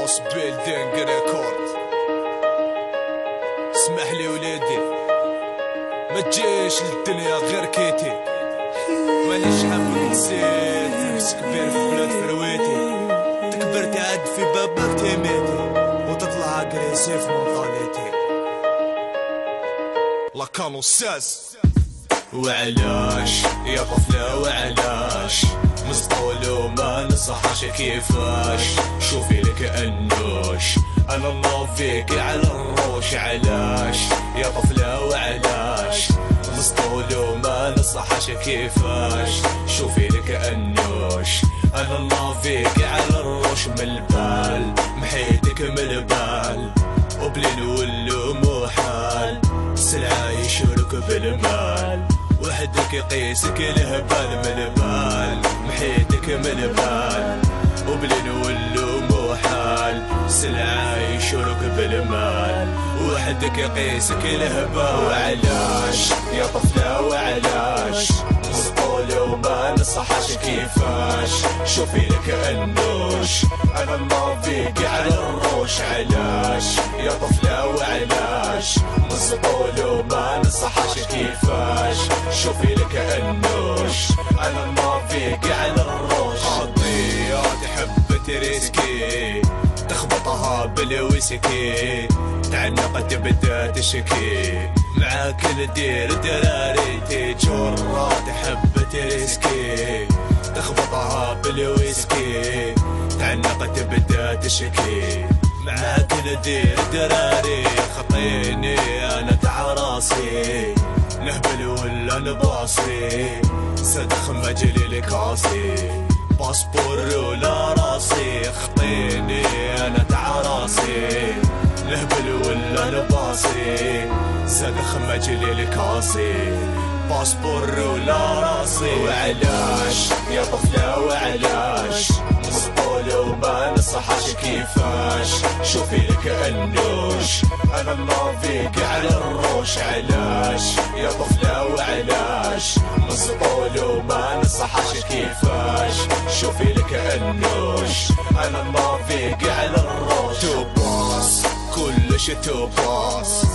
بوس بيلدينغ ريكورد. اسمح لي وليدي ما تجيش للدنيا غير كيتي، مانيش حابك نسيت نفسك كبير في بلاد فرويتي، تكبرت عاد في بابك تيميتي وتطلع اجريسيف منطاليتي لا كانوا ساز. وعلاش يا طفلة وعلاش مسطول وما نصحاش كيفاش، شوفي لك انوش انا نوفيك على الروش. علاش يا طفلة وعلاش مسطول وما نصحاش كيفاش، شوفي لك انوش انا نوفيك على الروش. من البال محيتك من البال وبلي نولو محال، سلعة يشورك بالمال وحدك يقيسك الهبال. من البال محيتك من البال وبلي نولو محال، سلعة يشورك بالمال وحدك يقيسك الهبال. وعلاش يا طفلة وعلاش مسطول وما نصحاش كيفاش، شوفي لك انوش انا نوفيك على الروش. علاش يا طفلة وعلاش مسطول وما نصحاش كيفاش، شوفي لك انوش انا نوفيك على الروش. قضية تحب تريسكي تخبطها بالويسكي، تعنقت تبدا تشكي معاك ندير دراري تجرة. تحب تريسكي تخبطها بالويسكي، تعنقت تبدا تشكي معاك ندير دراري. خطيني انا تعراسي نهبل ولا نباصي، صدخ مجلي الكاسي باسبور ولا راسي. خطيني انا تعراسي نهبل ولا نباصي، صدخ مجلي الكاسي باسبور ولا راسي. وعلاش يا طفلة وعلاش مسطول وما نصحاش كيفاش، شوفي لك انوش انا نوفيك على الروش. علاش يا طفلة وعلاش مسطول وما نصحاش كيفاش، شوفي لك انوش انا نوفيك على الروش. توباس كلش توباس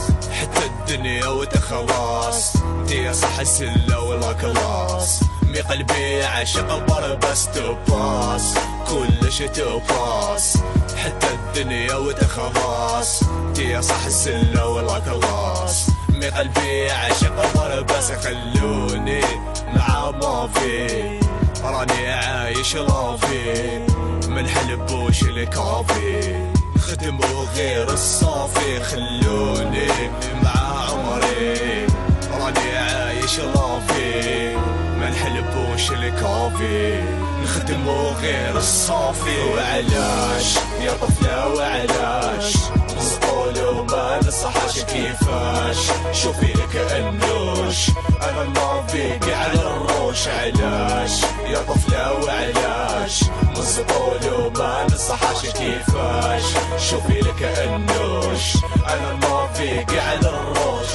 حتى الدنيا وتخلاص، دي صح السلة ولا كلاس مي قلبي عاشق بربس. توباس كلش توباس حتى الدنيا وتخلاص، دي صح السلة ولا كلاس مي قلبي عاشق بربس. خلوني مع مافي راني عايش لافي، من حلبوش الكافي خدموا غير الصافي. خلوني مع عمري راني عايش لافي، ما نحلبوش الكافي نخدموا غير الصافي. وعلاش يا طفلة وعلاش مسطول وما نصحاش كيفاش، شوفي لك انوش انا نوفيك على الروش. علاش يا طفلة وعلاش مسطول وما نصحاش كيفاش، شوفي لك انوش انا نوفيك على الروش.